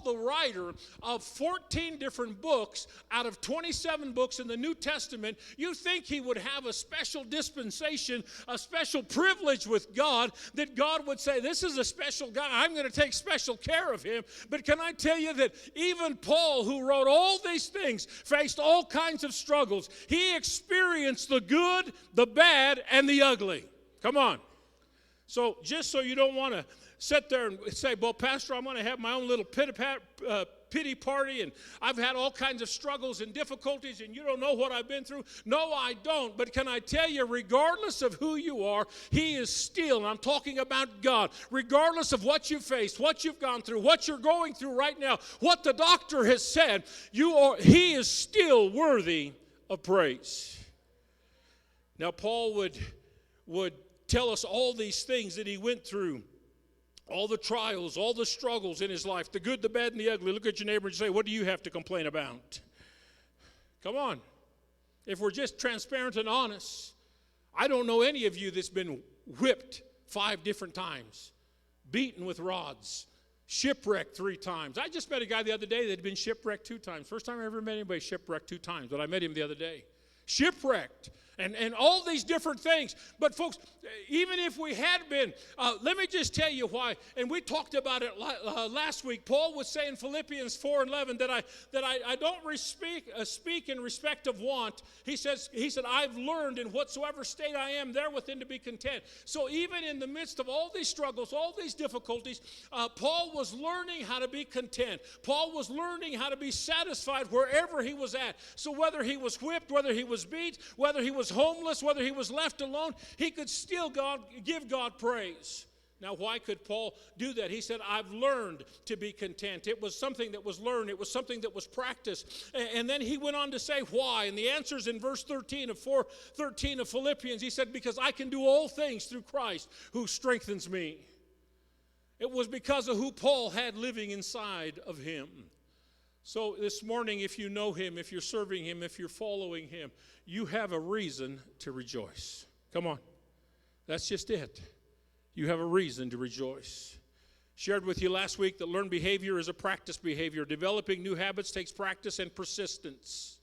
the writer of 14 different books out of 27 books in the New Testament, you think he would have a special dispensation, a special privilege with God, that God would say, this is a special guy, I'm going to take special care of him. But can I tell you that even Paul, who wrote all these things, faced all kinds of struggles. He experienced the good, the bad, and the ugly. Come on. So just so you don't want to sit there and say, well, Pastor, I'm going to have my own little pity party, and I've had all kinds of struggles and difficulties, and you don't know what I've been through. No, I don't. But can I tell you, regardless of who you are, he is still, and I'm talking about God, regardless of what you faced, what you've gone through, what you're going through right now, what the doctor has said, he is still worthy of praise. Now, Paul would tell us all these things that he went through, all the trials, all the struggles in his life, the good, the bad, and the ugly. Look at your neighbor and say, what do you have to complain about? Come on. If we're just transparent and honest, I don't know any of you that's been whipped 5 different times, beaten with rods, shipwrecked 3 times. I just met a guy the other day that had been shipwrecked 2 times. First time I ever met anybody shipwrecked 2 times, but I met him the other day. Shipwrecked. And all these different things. But folks, even if we had been, let me just tell you why. And we talked about it last week. Paul would say in Philippians 4:11 that I don't speak in respect of want. He said, I've learned in whatsoever state I am, therewithin to be content. So even in the midst of all these struggles, all these difficulties, Paul was learning how to be content. Paul was learning how to be satisfied wherever he was at. So whether he was whipped, whether he was beat, whether he was homeless, whether he was left alone, he could still give God praise. Now, why could Paul do that? He said, I've learned to be content. It was something that was learned. It was something that was practiced. And then he went on to say why. And the answer is in verse 13 of 4:13 of Philippians. He said, because I can do all things through Christ who strengthens me. It was because of who Paul had living inside of him. So this morning, if you know him, if you're serving him, if you're following him, you have a reason to rejoice. Come on. That's just it. You have a reason to rejoice. Shared with you last week that learned behavior is a practice behavior. Developing new habits takes practice and persistence.